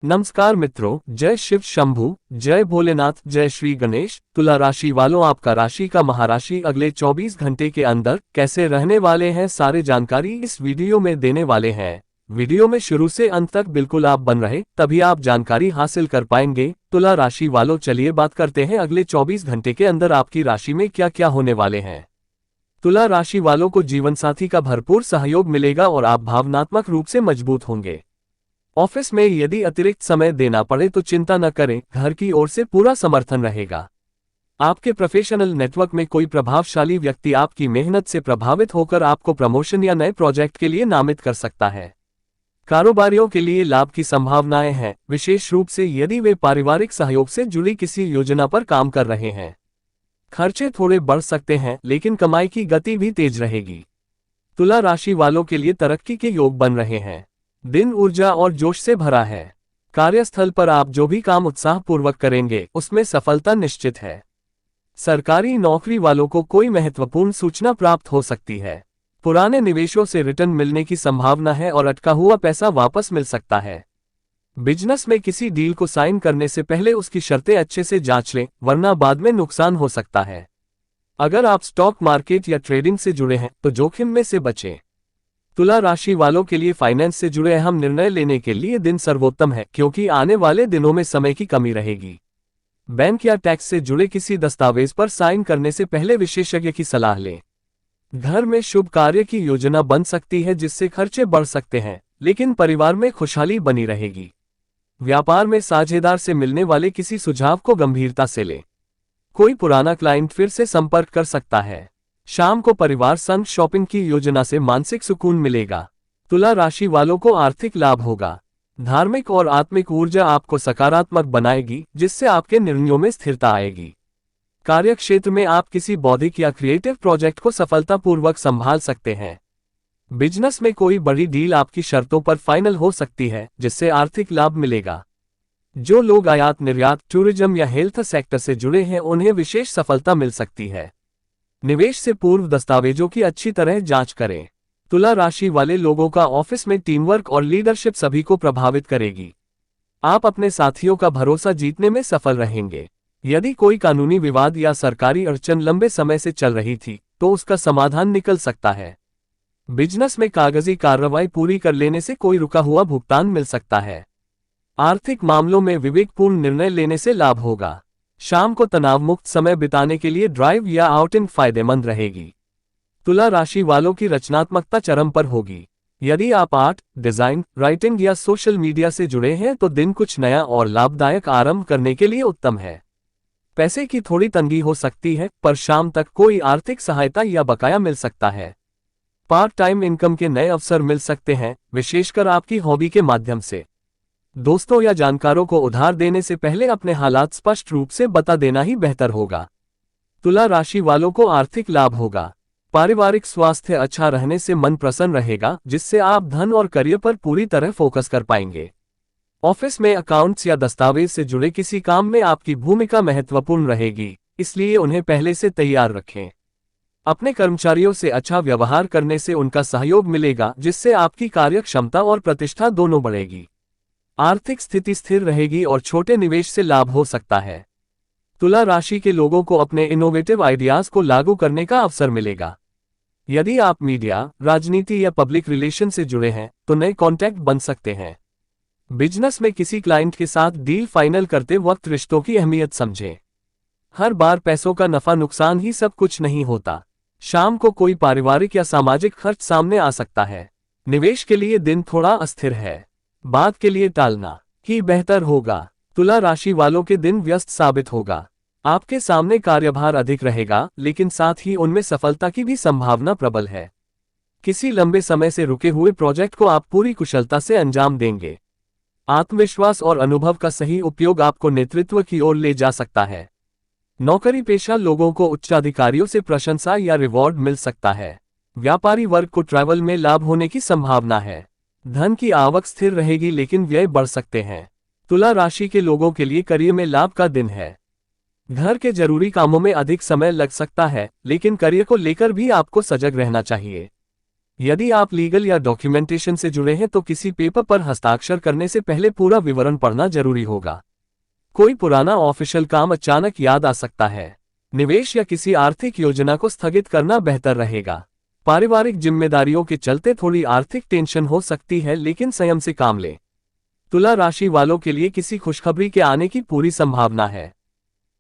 नमस्कार मित्रों, जय शिव शंभू, जय भोलेनाथ, जय श्री गणेश। तुला राशि वालों, आपका राशि का महाराशि अगले 24 घंटे के अंदर कैसे रहने वाले हैं, सारे जानकारी इस वीडियो में देने वाले हैं। वीडियो में शुरू से अंत तक बिल्कुल आप बन रहे, तभी आप जानकारी हासिल कर पाएंगे। तुला राशि वालों, चलिए बात करते हैं अगले 24 घंटे के अंदर आपकी राशि में क्या क्या होने वाले हैं। तुला राशि वालों को जीवन साथी का भरपूर सहयोग मिलेगा और आप भावनात्मक रूप से मजबूत होंगे। ऑफिस में यदि अतिरिक्त समय देना पड़े तो चिंता न करें, घर की ओर से पूरा समर्थन रहेगा। आपके प्रोफेशनल नेटवर्क में कोई प्रभावशाली व्यक्ति आपकी मेहनत से प्रभावित होकर आपको प्रमोशन या नए प्रोजेक्ट के लिए नामित कर सकता है। कारोबारियों के लिए लाभ की संभावनाएं हैं, विशेष रूप से यदि वे पारिवारिक सहयोग से जुड़ी किसी योजना पर काम कर रहे हैं। खर्चे थोड़े बढ़ सकते हैं, लेकिन कमाई की गति भी तेज रहेगी। तुला राशि वालों के लिए तरक्की के योग बन रहे हैं। दिन ऊर्जा और जोश से भरा है। कार्यस्थल पर आप जो भी काम उत्साहपूर्वक करेंगे उसमें सफलता निश्चित है। सरकारी नौकरी वालों को कोई महत्वपूर्ण सूचना प्राप्त हो सकती है। पुराने निवेशों से रिटर्न मिलने की संभावना है और अटका हुआ पैसा वापस मिल सकता है। बिजनेस में किसी डील को साइन करने से पहले उसकी शर्तें अच्छे से जांच लें, वरना बाद में नुकसान हो सकता है। अगर आप स्टॉक मार्केट या ट्रेडिंग से जुड़े हैं तो जोखिम में से बचें। तुला राशि वालों के लिए फाइनेंस से जुड़े अहम निर्णय लेने के लिए दिन सर्वोत्तम है, क्योंकि आने वाले दिनों में समय की कमी रहेगी। बैंक या टैक्स से जुड़े किसी दस्तावेज पर साइन करने से पहले विशेषज्ञ की सलाह लें। घर में शुभ कार्य की योजना बन सकती है, जिससे खर्चे बढ़ सकते हैं, लेकिन परिवार में खुशहाली बनी रहेगी। व्यापार में साझेदार से मिलने वाले किसी सुझाव को गंभीरता से लें। कोई पुराना क्लाइंट फिर से संपर्क कर सकता है। शाम को परिवार संग शॉपिंग की योजना से मानसिक सुकून मिलेगा। तुला राशि वालों को आर्थिक लाभ होगा। धार्मिक और आत्मिक ऊर्जा आपको सकारात्मक बनाएगी, जिससे आपके निर्णयों में स्थिरता आएगी। कार्यक्षेत्र में आप किसी बौद्धिक या क्रिएटिव प्रोजेक्ट को सफलतापूर्वक संभाल सकते हैं। बिजनेस में कोई बड़ी डील आपकी शर्तों पर फाइनल हो सकती है, जिससे आर्थिक लाभ मिलेगा। जो लोग आयात निर्यात, टूरिज्म या हेल्थ सेक्टर से जुड़े हैं, उन्हें विशेष सफलता मिल सकती है। निवेश से पूर्व दस्तावेजों की अच्छी तरह जांच करें। तुला राशि वाले लोगों का ऑफिस में टीम वर्क और लीडरशिप सभी को प्रभावित करेगी। आप अपने साथियों का भरोसा जीतने में सफल रहेंगे। यदि कोई कानूनी विवाद या सरकारी अड़चन लंबे समय से चल रही थी तो उसका समाधान निकल सकता है। बिजनेस में कागजी कार्रवाई पूरी कर लेने से कोई रुका हुआ भुगतान मिल सकता है। आर्थिक मामलों में विवेकपूर्ण निर्णय लेने से लाभ होगा। शाम को तनाव मुक्त समय बिताने के लिए ड्राइव या आउटिंग फायदेमंद रहेगी। तुला राशि वालों की रचनात्मकता चरम पर होगी। यदि आप आर्ट, डिजाइन, राइटिंग या सोशल मीडिया से जुड़े हैं तो दिन कुछ नया और लाभदायक आरंभ करने के लिए उत्तम है। पैसे की थोड़ी तंगी हो सकती है, पर शाम तक कोई आर्थिक सहायता या बकाया मिल सकता है। पार्ट टाइम इनकम के नए अवसर मिल सकते हैं, विशेषकर आपकी हॉबी के माध्यम से। दोस्तों या जानकारों को उधार देने से पहले अपने हालात स्पष्ट रूप से बता देना ही बेहतर होगा। तुला राशि वालों को आर्थिक लाभ होगा। पारिवारिक स्वास्थ्य अच्छा रहने से मन प्रसन्न रहेगा, जिससे आप धन और करियर पर पूरी तरह फोकस कर पाएंगे। ऑफिस में अकाउंट्स या दस्तावेज से जुड़े किसी काम में आपकी भूमिका महत्वपूर्ण रहेगी, इसलिए उन्हें पहले से तैयार रखें। अपने कर्मचारियों से अच्छा व्यवहार करने से उनका सहयोग मिलेगा, जिससे आपकी कार्यक्षमता और प्रतिष्ठा दोनों बढ़ेगी। आर्थिक स्थिति स्थिर रहेगी और छोटे निवेश से लाभ हो सकता है। तुला राशि के लोगों को अपने इनोवेटिव आइडियाज को लागू करने का अवसर मिलेगा। यदि आप मीडिया, राजनीति या पब्लिक रिलेशन से जुड़े हैं तो नए कॉन्टैक्ट बन सकते हैं। बिजनेस में किसी क्लाइंट के साथ डील फाइनल करते वक्त रिश्तों की अहमियत समझें। हर बार पैसों का नफा नुकसान ही सब कुछ नहीं होता। शाम को कोई पारिवारिक या सामाजिक खर्च सामने आ सकता है। निवेश के लिए दिन थोड़ा अस्थिर है। बाद के लिए टालना ही बेहतर होगा। तुला राशि वालों के दिन व्यस्त साबित होगा। आपके सामने कार्यभार अधिक रहेगा, लेकिन साथ ही उनमें सफलता की भी संभावना प्रबल है। किसी लंबे समय से रुके हुए प्रोजेक्ट को आप पूरी कुशलता से अंजाम देंगे। आत्मविश्वास और अनुभव का सही उपयोग आपको नेतृत्व की ओर ले जा सकता है। नौकरी पेशा लोगों को उच्चाधिकारियों से प्रशंसा या रिवॉर्ड मिल सकता है। व्यापारी वर्ग को ट्रैवल में लाभ होने की संभावना है। धन की आवक स्थिर रहेगी, लेकिन व्यय बढ़ सकते हैं। तुला राशि के लोगों के लिए करियर में लाभ का दिन है। घर के जरूरी कामों में अधिक समय लग सकता है, लेकिन करियर को लेकर भी आपको सजग रहना चाहिए। यदि आप लीगल या डॉक्यूमेंटेशन से जुड़े हैं तो किसी पेपर पर हस्ताक्षर करने से पहले पूरा विवरण पढ़ना जरूरी होगा। कोई पुराना ऑफिशियल काम अचानक याद आ सकता है। निवेश या किसी आर्थिक योजना को स्थगित करना बेहतर रहेगा। पारिवारिक जिम्मेदारियों के चलते थोड़ी आर्थिक टेंशन हो सकती है, लेकिन संयम से काम लें। तुला राशि वालों के लिए किसी खुशखबरी के आने की पूरी संभावना है।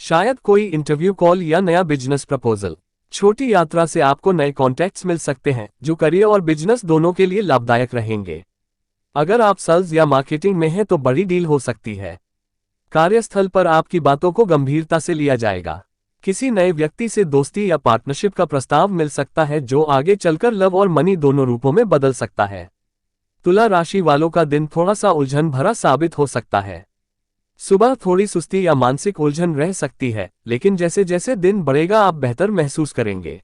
शायद कोई इंटरव्यू कॉल या नया बिजनेस प्रपोजल। छोटी यात्रा से आपको नए कॉन्टैक्ट्स मिल सकते हैं जो करियर और बिजनेस दोनों के लिए लाभदायक रहेंगे। अगर आप सेल्स या मार्केटिंग में हैं तो बड़ी डील हो सकती है। कार्यस्थल पर आपकी बातों को गंभीरता से लिया जाएगा। किसी नए व्यक्ति से दोस्ती या पार्टनरशिप का प्रस्ताव मिल सकता है जो आगे चलकर लव और मनी दोनों रूपों में बदल सकता है। तुला राशि वालों का दिन थोड़ा सा उलझन भरा साबित हो सकता है। सुबह थोड़ी सुस्ती या मानसिक उलझन रह सकती है, लेकिन जैसे जैसे दिन बढ़ेगा आप बेहतर महसूस करेंगे।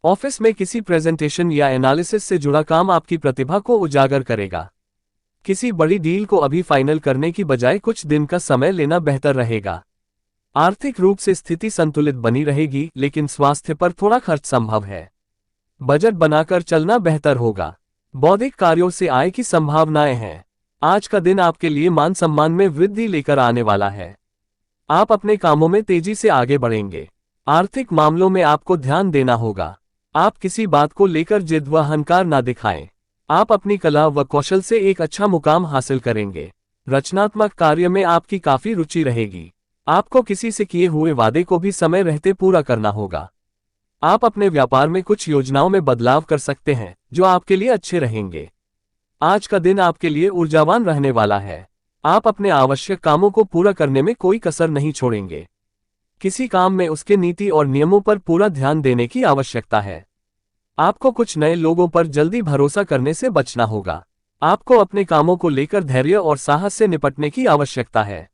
ऑफिस में किसी प्रेजेंटेशन या एनालिसिस से जुड़ा काम आपकी प्रतिभा को उजागर करेगा। किसी बड़ी डील को अभी फाइनल करने की बजाय कुछ दिन का समय लेना बेहतर रहेगा। आर्थिक रूप से स्थिति संतुलित बनी रहेगी, लेकिन स्वास्थ्य पर थोड़ा खर्च संभव है। बजट बनाकर चलना बेहतर होगा। बौद्धिक कार्यों से आय की संभावनाएं हैं। आज का दिन आपके लिए मान सम्मान में वृद्धि लेकर आने वाला है। आप अपने कामों में तेजी से आगे बढ़ेंगे। आर्थिक मामलों में आपको ध्यान देना होगा। आप किसी बात को लेकर जिद व अहंकार ना दिखाएं। आप अपनी कला व कौशल से एक अच्छा मुकाम हासिल करेंगे। रचनात्मक कार्य में आपकी काफी रुचि रहेगी। आपको किसी से किए हुए वादे को भी समय रहते पूरा करना होगा। आप अपने व्यापार में कुछ योजनाओं में बदलाव कर सकते हैं जो आपके लिए अच्छे रहेंगे। आज का दिन आपके लिए ऊर्जावान रहने वाला है। आप अपने आवश्यक कामों को पूरा करने में कोई कसर नहीं छोड़ेंगे। किसी काम में उसके नीति और नियमों पर पूरा ध्यान देने की आवश्यकता है। आपको कुछ नए लोगों पर जल्दी भरोसा करने से बचना होगा। आपको अपने कामों को लेकर धैर्य और साहस से निपटने की आवश्यकता है।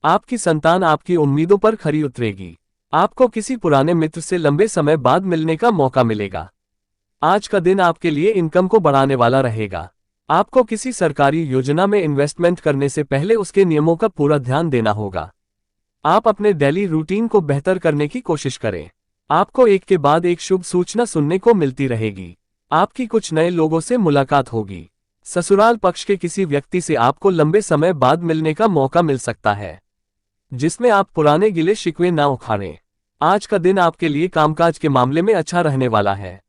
आपकी संतान आपकी उम्मीदों पर खरी उतरेगी। आपको किसी पुराने मित्र से लंबे समय बाद मिलने का मौका मिलेगा। आज का दिन आपके लिए इनकम को बढ़ाने वाला रहेगा। आपको किसी सरकारी योजना में इन्वेस्टमेंट करने से पहले उसके नियमों का पूरा ध्यान देना होगा। आप अपने डेली रूटीन को बेहतर करने की कोशिश करें। आपको एक के बाद एक शुभ सूचना सुनने को मिलती रहेगी। आपकी कुछ नए लोगों से मुलाकात होगी। ससुराल पक्ष के किसी व्यक्ति से आपको लंबे समय बाद मिलने का मौका मिल सकता है, जिसमें आप पुराने गिले शिकवे ना उखाड़ें। आज का दिन आपके लिए कामकाज के मामले में अच्छा रहने वाला है।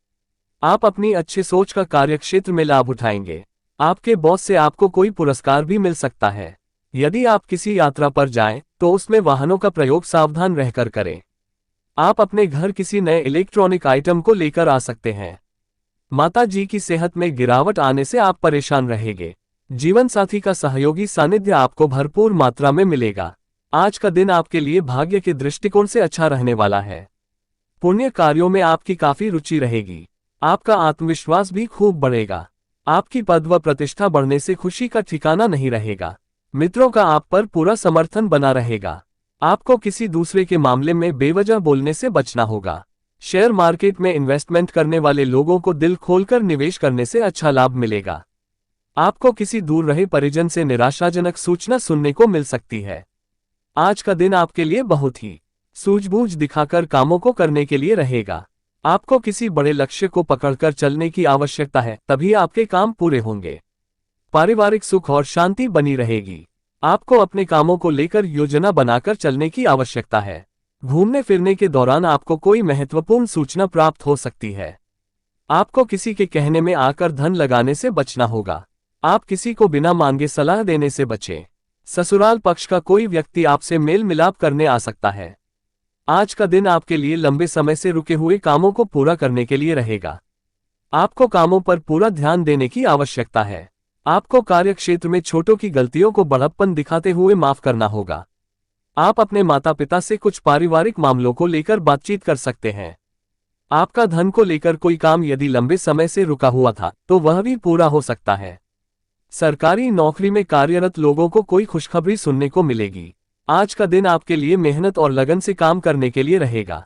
आप अपनी अच्छी सोच का कार्यक्षेत्र में लाभ उठाएंगे। आपके बॉस से आपको कोई पुरस्कार भी मिल सकता है। यदि आप किसी यात्रा पर जाएं, तो उसमें वाहनों का प्रयोग सावधान रहकर करें। आप अपने घर किसी नए इलेक्ट्रॉनिक आइटम को लेकर आ सकते हैं। माता जी की सेहत में गिरावट आने से आप परेशान रहेंगे। जीवन साथी का सहयोगी सानिध्य आपको भरपूर मात्रा में मिलेगा। आज का दिन आपके लिए भाग्य के दृष्टिकोण से अच्छा रहने वाला है। पुण्य कार्यों में आपकी काफी रुचि रहेगी। आपका आत्मविश्वास भी खूब बढ़ेगा। आपकी पद व प्रतिष्ठा बढ़ने से खुशी का ठिकाना नहीं रहेगा। मित्रों का आप पर पूरा समर्थन बना रहेगा। आपको किसी दूसरे के मामले में बेवजह बोलने से बचना होगा। शेयर मार्केट में इन्वेस्टमेंट करने वाले लोगों को दिल खोलकर निवेश करने से अच्छा लाभ मिलेगा। आपको किसी दूर रहे परिजन से निराशाजनक सूचना सुनने को मिल सकती है। आज का दिन आपके लिए बहुत ही सूझबूझ दिखाकर कामों को करने के लिए रहेगा। आपको किसी बड़े लक्ष्य को पकड़कर चलने की आवश्यकता है, तभी आपके काम पूरे होंगे। पारिवारिक सुख और शांति बनी रहेगी। आपको अपने कामों को लेकर योजना बनाकर चलने की आवश्यकता है। घूमने फिरने के दौरान आपको कोई महत्वपूर्ण सूचना प्राप्त हो सकती है। आपको किसी के कहने में आकर धन लगाने से बचना होगा। आप किसी को बिना मांगे सलाह देने से बचें। ससुराल पक्ष का कोई व्यक्ति आपसे मेल मिलाप करने आ सकता है। आज का दिन आपके लिए लंबे समय से रुके हुए कामों को पूरा करने के लिए रहेगा। आपको कामों पर पूरा ध्यान देने की आवश्यकता है। आपको कार्यक्षेत्र में छोटों की गलतियों को बड़प्पन दिखाते हुए माफ करना होगा। आप अपने माता पिता से कुछ पारिवारिक मामलों को लेकर बातचीत कर सकते हैं। आपका धन को लेकर कोई काम यदि लंबे समय से रुका हुआ था तो वह भी पूरा हो सकता है। सरकारी नौकरी में कार्यरत लोगों को कोई खुशखबरी सुनने को मिलेगी। आज का दिन आपके लिए मेहनत और लगन से काम करने के लिए रहेगा।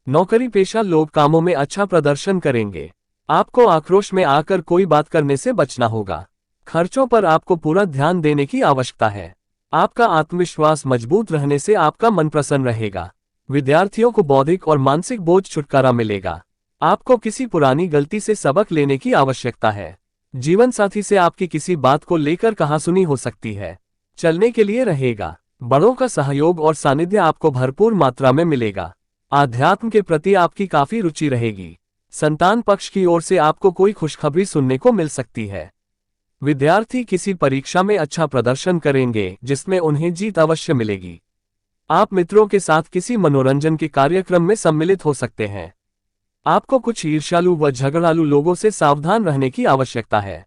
नौकरी पेशा लोग कामों में अच्छा प्रदर्शन करेंगे। आपको आक्रोश में आकर कोई बात करने से बचना होगा। खर्चों पर आपको पूरा ध्यान देने की आवश्यकता है। आपका आत्मविश्वास मजबूत रहने से आपका मन प्रसन्न रहेगा। विद्यार्थियों को बौद्धिक और मानसिक बोझ छुटकारा मिलेगा। आपको किसी पुरानी गलती से सबक लेने की आवश्यकता है। जीवन साथी से आपकी किसी बात को लेकर कहासुनी हो सकती है। चलने के लिए रहेगा। बड़ों का सहयोग और सानिध्य आपको भरपूर मात्रा में मिलेगा। आध्यात्म के प्रति आपकी काफी रुचि रहेगी। संतान पक्ष की ओर से आपको कोई खुशखबरी सुनने को मिल सकती है। विद्यार्थी किसी परीक्षा में अच्छा प्रदर्शन करेंगे जिसमें उन्हें जीत अवश्य मिलेगी। आप मित्रों के साथ किसी मनोरंजन के कार्यक्रम में सम्मिलित हो सकते हैं। आपको कुछ ईर्ष्यालु व झगड़ालू लोगों से सावधान रहने की आवश्यकता है।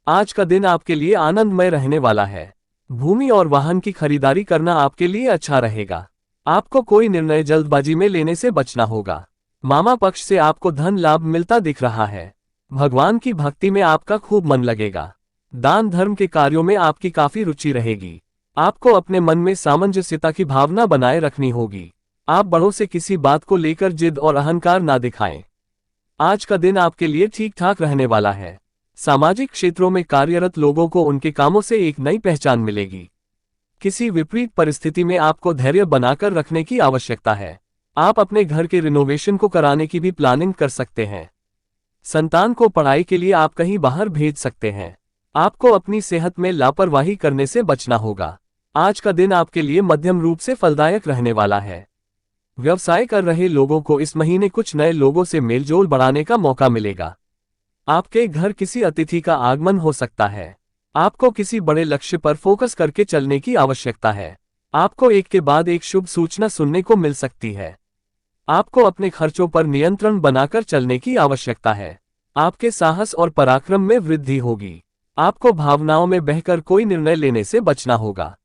आज का दिन आपके लिए आनंदमय रहने वाला है। भूमि और वाहन की खरीदारी करना आपके लिए अच्छा रहेगा। आपको कोई निर्णय जल्दबाजी में लेने से बचना होगा। मामा पक्ष से आपको धन लाभ मिलता दिख रहा है। भगवान की भक्ति में आपका खूब मन लगेगा। दान धर्म के कार्यों में आपकी काफी रुचि रहेगी। आपको अपने मन में सामंजस्यता की भावना बनाए रखनी होगी। आप बड़ों से किसी बात को लेकर जिद और अहंकार ना दिखाएं। आज का दिन आपके लिए ठीक ठाक रहने वाला है। सामाजिक क्षेत्रों में कार्यरत लोगों को उनके कामों से एक नई पहचान मिलेगी। किसी विपरीत परिस्थिति में आपको धैर्य बनाकर रखने की आवश्यकता है। आप अपने घर के रिनोवेशन को कराने की भी प्लानिंग कर सकते हैं। संतान को पढ़ाई के लिए आप कहीं बाहर भेज सकते हैं। आपको अपनी सेहत में लापरवाही करने से बचना होगा। आज का दिन आपके लिए मध्यम रूप से फलदायक रहने वाला है। व्यवसाय कर रहे लोगों को इस महीने कुछ नए लोगों से मेलजोल बढ़ाने का मौका मिलेगा। आपके घर किसी अतिथि का आगमन हो सकता है। आपको किसी बड़े लक्ष्य पर फोकस करके चलने की आवश्यकता है। आपको एक के बाद एक शुभ सूचना सुनने को मिल सकती है। आपको अपने खर्चों पर नियंत्रण बनाकर चलने की आवश्यकता है। आपके साहस और पराक्रम में वृद्धि होगी। आपको भावनाओं में बहकर कोई निर्णय लेने से बचना होगा।